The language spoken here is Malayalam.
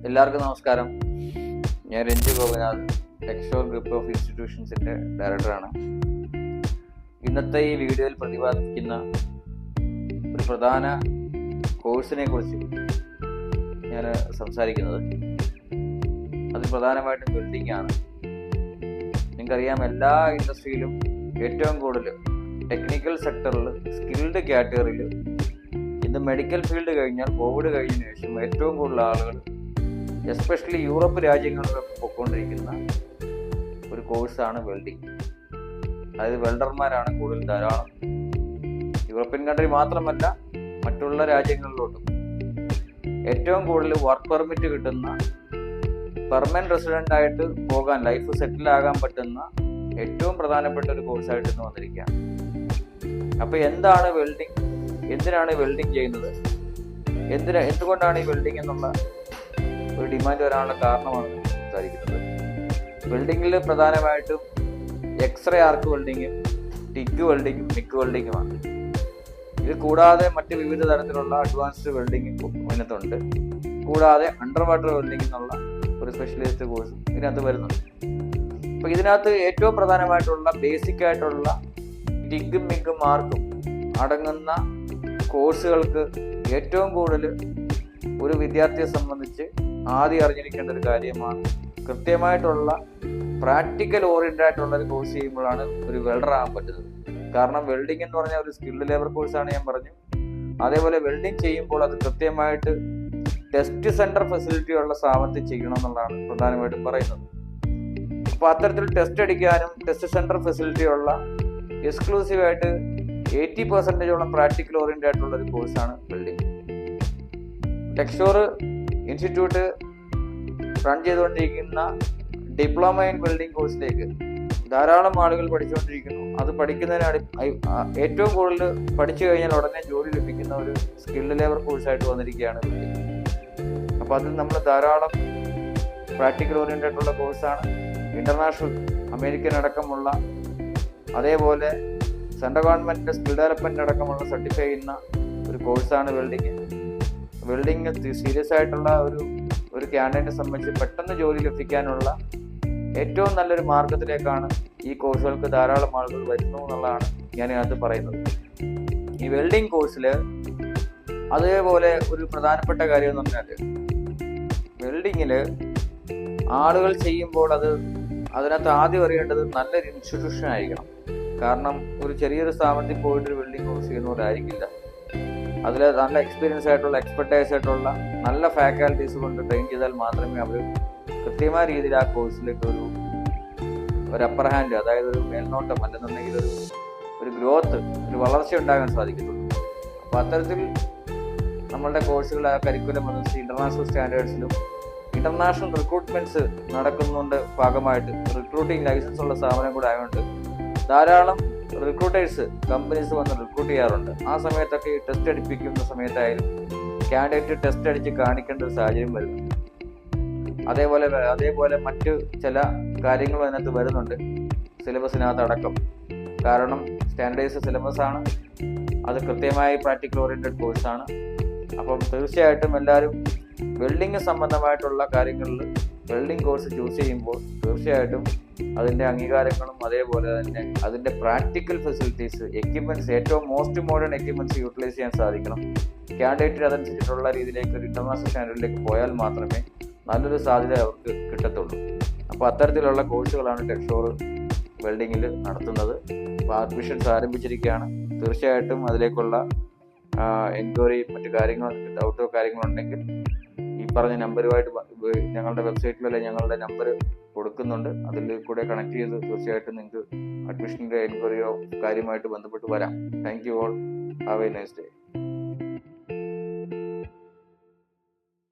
എല്ലാവർക്കും നമസ്കാരം. ഞാൻ രഞ്ജു ഗോപിനാഥ്, ടെക്സ്റ്റോർ ഗ്രൂപ്പ് ഓഫ് ഇൻസ്റ്റിറ്റ്യൂഷൻസിൻ്റെ ഡയറക്ടറാണ്. ഇന്നത്തെ ഈ വീഡിയോയിൽ പ്രതിപാദിക്കുന്ന ഒരു പ്രധാന കോഴ്സിനെ കുറിച്ച് ഞാൻ സംസാരിക്കുന്നത്. അത് പ്രധാനമായിട്ടും വെൽഡിംഗ് ആണ്. നിങ്ങൾക്കറിയാം, എല്ലാ ഇൻഡസ്ട്രിയിലും ഏറ്റവും കൂടുതൽ ടെക്നിക്കൽ സെക്ടറിൽ, സ്കിൽഡ് കാറ്റഗറിയിൽ, ഇന്ന് മെഡിക്കൽ ഫീൽഡ് കഴിഞ്ഞാൽ കോവിഡ് കഴിഞ്ഞതിന് ശേഷം ഏറ്റവും കൂടുതൽ ആളുകൾ എസ്പെഷ്യലി യൂറോപ്പ് രാജ്യങ്ങളിലൊക്കെ പൊയ്ക്കൊണ്ടിരിക്കുന്ന ഒരു കോഴ്സാണ് വെൽഡിങ്. അതായത് വെൽഡർമാരാണ് കൂടുതൽ ധാരാളം. യൂറോപ്യൻ കൺട്രി മാത്രമല്ല, മറ്റുള്ള രാജ്യങ്ങളിലോട്ടും ഏറ്റവും കൂടുതൽ വർക്ക് പെർമിറ്റ് കിട്ടുന്ന, പെർമനന്റ് റെസിഡന്റ് ആയിട്ട് പോകാൻ, ലൈഫ് സെറ്റിൽ ആകാൻ പറ്റുന്ന ഏറ്റവും പ്രധാനപ്പെട്ട ഒരു കോഴ്സായിട്ട് ഇന്ന് വന്നിരിക്കുകയാണ്. അപ്പോൾ എന്താണ് വെൽഡിങ്, എന്തിനാണ് വെൽഡിങ് ചെയ്യുന്നത്, എന്തുകൊണ്ടാണ് ഈ വെൽഡിങ് എന്നുള്ള ഒരു ഡിമാൻഡ് വരാനുള്ള കാരണമാണ് സംസാരിക്കുന്നത്. വെൽഡിങ്ങിൽ പ്രധാനമായിട്ടും എക്സ്റേ ആർക്ക് വെൽഡിങ്ങും, ടിഗ് വെൽഡിങ്ങും, മിഗ് വെൽഡിങ്ങുമാണ്. ഇത് കൂടാതെ മറ്റ് വിവിധ തരത്തിലുള്ള അഡ്വാൻസ്ഡ് വെൽഡിങ്ങും ഇതിനകത്തുണ്ട്. കൂടാതെ അണ്ടർ വാട്ടർ വെൽഡിംഗ് എന്നുള്ള ഒരു സ്പെഷ്യലൈസ്ഡ് കോഴ്സും ഇതിനകത്ത് വരുന്നുണ്ട്. അപ്പോൾ ഇതിനകത്ത് ഏറ്റവും പ്രധാനമായിട്ടുള്ള ബേസിക് ആയിട്ടുള്ള ടിഗും മിഗും മാർക്കും അടങ്ങുന്ന കോഴ്സുകൾക്ക് ഏറ്റവും കൂടുതൽ ഒരു വിദ്യാർത്ഥിയെ സംബന്ധിച്ച് ആദ്യം അറിഞ്ഞിരിക്കേണ്ട ഒരു കാര്യമാണ് കൃത്യമായിട്ടുള്ള പ്രാക്ടിക്കൽ ഓറിയന്റഡ് ആയിട്ടുള്ള ഒരു കോഴ്സ് ചെയ്യുമ്പോഴാണ് ഒരു വെൽഡർ ആകാൻ പറ്റുന്നത്. കാരണം വെൽഡിംഗ് എന്ന് പറഞ്ഞാൽ ഒരു സ്കിൽഡ് ലേബർ കോഴ്സാണ്, ഞാൻ പറഞ്ഞു. അതേപോലെ വെൽഡിംഗ് ചെയ്യുമ്പോൾ അത് കൃത്യമായിട്ട് ടെസ്റ്റ് സെന്റർ ഫെസിലിറ്റി ഉള്ള സ്ഥാപനത്തിൽ ചെയ്യണം എന്നുള്ളതാണ് പ്രധാനമായിട്ടും പറയുന്നത്. അപ്പോൾ അത്തരത്തിൽ ടെസ്റ്റ് അടിക്കാനും ടെസ്റ്റ് സെന്റർ ഫെസിലിറ്റി ഉള്ള എക്സ്ക്ലൂസീവായിട്ട് 80% പ്രാക്ടിക്കൽ ഓറിയന്റഡ് ആയിട്ടുള്ള ഒരു കോഴ്സാണ് വെൽഡിംഗ്. ടെക്സ്റ്റോർ ഇൻസ്റ്റിറ്റ്യൂട്ട് റൺ ചെയ്തുകൊണ്ടിരിക്കുന്ന ഡിപ്ലോമ ഇൻ വെൽഡിംഗ് കോഴ്സിലേക്ക് ധാരാളം ആളുകൾ പഠിച്ചുകൊണ്ടിരിക്കുന്നു. അത് പഠിക്കുന്നതിന് ഏറ്റവും കൂടുതൽ പഠിച്ചു കഴിഞ്ഞാൽ ഉടനെ ജോലി ലഭിക്കുന്ന ഒരു സ്കിൽഡ് ലേബർ കോഴ്സായിട്ട് വന്നിരിക്കുകയാണ് വെൽഡിംഗ്. അപ്പോൾ അതിൽ നമ്മൾ ധാരാളം പ്രാക്ടിക്കൽ ഓറിയന്റഡ് ആയിട്ടുള്ള കോഴ്സാണ്. ഇന്റർനാഷണൽ, അമേരിക്കൻ അടക്കമുള്ള, അതേപോലെ സെൻട്രൽ ഗവൺമെന്റിന്റെ സ്കിൽ ഡെവലപ്മെന്റ് അടക്കമുള്ള സർട്ടിഫൈ ചെയ്യുന്ന ഒരു കോഴ്സാണ് വെൽഡിംഗ്. വെൽഡിംഗ് സീരിയസ് ആയിട്ടുള്ള ഒരു കാൻഡിഡേറ്റിനെ സംബന്ധിച്ച് പെട്ടെന്ന് ജോലി ലഭിക്കാനുള്ള ഏറ്റവും നല്ലൊരു മാർഗത്തിലേക്കാണ് ഈ കോഴ്സുകൾക്ക് ധാരാളം ആളുകൾ വരുന്നു എന്നുള്ളതാണ് ഞാൻ ഇതിനകത്ത് പറയുന്നത്. ഈ വെൽഡിംഗ് കോഴ്സിൽ അതേപോലെ ഒരു പ്രധാനപ്പെട്ട കാര്യം എന്ന് പറഞ്ഞാൽ, വെൽഡിങ്ങിൽ ആളുകൾ ചെയ്യുമ്പോൾ അതിനകത്ത് ആദ്യം അറിയേണ്ടത് നല്ലൊരു ഇൻസ്റ്റിറ്റ്യൂഷൻ ആയിരിക്കണം. കാരണം ഒരു ചെറിയൊരു സ്ഥാപനത്തിൽ പോയിട്ടൊരു വെൽഡിംഗ് കോഴ്സ് ചെയ്യുന്നവരായിരിക്കില്ല. അതിൽ നല്ല എക്സ്പീരിയൻസ് ആയിട്ടുള്ള, എക്സ്പെർട്ടൈസ് ആയിട്ടുള്ള നല്ല ഫാക്കൽറ്റീസ് കൊണ്ട് ട്രെയിൻ ചെയ്താൽ മാത്രമേ അവർ കൃത്യമായ രീതിയിൽ ആ കോഴ്സിലേക്ക് ഒരു അപ്പർ ഹാൻഡ്, അതായത് ഒരു മേൽനോട്ടം, അല്ലെന്നുണ്ടെങ്കിൽ ഒരു ഗ്രോത്ത്, ഒരു വളർച്ച ഉണ്ടാകാൻ സാധിക്കത്തുള്ളൂ. അപ്പോൾ അത്തരത്തിൽ നമ്മളുടെ കോഴ്സുകൾ, ആ കരിക്കുലം അനുസരിച്ച് ഇന്റർനാഷണൽ സ്റ്റാൻഡേർഡ്സിലും ഇന്റർനാഷണൽ റിക്രൂട്ട്മെന്റ്സ് നടക്കുന്നുണ്ട്. ഭാഗമായിട്ട് റിക്രൂട്ടിംഗ് ലൈസൻസ് ഉള്ള സ്ഥാപനം കൂടെ ആയതുകൊണ്ട് ധാരാളം റിക്രൂട്ടേഴ്സ്, കമ്പനീസ് വന്ന് റിക്രൂട്ട് ചെയ്യാറുണ്ട്. ആ സമയത്തൊക്കെ ഈ ടെസ്റ്റ് അടിപ്പിക്കുന്ന സമയത്തായാലും കാൻഡിഡേറ്റ് ടെസ്റ്റ് അടിച്ച് കാണിക്കേണ്ട ഒരു സാഹചര്യം വരുന്നുണ്ട്. അതേപോലെ മറ്റ് ചില കാര്യങ്ങളും അതിനകത്ത് വരുന്നുണ്ട്, സിലബസിനകത്ത് അടക്കം. കാരണം സ്റ്റാൻഡേർഡൈസ്ഡ് സിലബസ് ആണ്, അത് കൃത്യമായി പ്രാക്ടിക്കൽ ഓറിയന്റഡ് കോഴ്സാണ്. അപ്പം തീർച്ചയായിട്ടും എല്ലാവരും വെൽഡിംഗ് സംബന്ധമായിട്ടുള്ള കാര്യങ്ങളിൽ വെൽഡിംഗ് കോഴ്സ് ചൂസ് ചെയ്യുമ്പോൾ തീർച്ചയായിട്ടും അതിൻ്റെ അംഗീകാരങ്ങളും അതേപോലെ തന്നെ അതിൻ്റെ പ്രാക്ടിക്കൽ ഫെസിലിറ്റീസ്, എക്യുപ്മെന്റ്സ്, ഏറ്റവും മോസ്റ്റ് മോഡേൺ എക്യുപ്മെന്റ്സ് യൂട്ടിലൈസ് ചെയ്യാൻ സാധിക്കണം. കാൻഡിഡേറ്റ് അതനുസരിച്ചിട്ടുള്ള രീതിയിലേക്ക് ഒരു ഇന്റർനാഷണൽ സ്റ്റാൻഡേർഡിലേക്ക് പോയാൽ മാത്രമേ നല്ലൊരു സാധ്യത അവർക്ക് കിട്ടത്തുള്ളൂ. അപ്പോൾ അത്തരത്തിലുള്ള കോഴ്സുകളാണ് ടെക്സ്റ്റോർ വെൽഡിങ്ങിൽ നടത്തുന്നത്. അപ്പോൾ അഡ്മിഷൻസ് ആരംഭിച്ചിരിക്കുകയാണ്. തീർച്ചയായിട്ടും അതിലേക്കുള്ള എൻക്വയറി, മറ്റു കാര്യങ്ങളോ ഡൗട്ടോ കാര്യങ്ങളുണ്ടെങ്കിൽ ഈ പറഞ്ഞ നമ്പറുമായിട്ട് ഞങ്ങളുടെ വെബ്സൈറ്റിലോ അല്ലെങ്കിൽ ഞങ്ങളുടെ നമ്പർ കൊടുക്കുന്നുണ്ട്. അതിൽ കൂടെ കണക്ട് ചെയ്ത് തീർച്ചയായിട്ടും നിങ്ങൾക്ക് അഡ്മിഷൻ്റെ എൻക്വയറിയോ കാര്യമായിട്ട് ബന്ധപ്പെട്ട് വരാം. Thank you all. Have A nice day.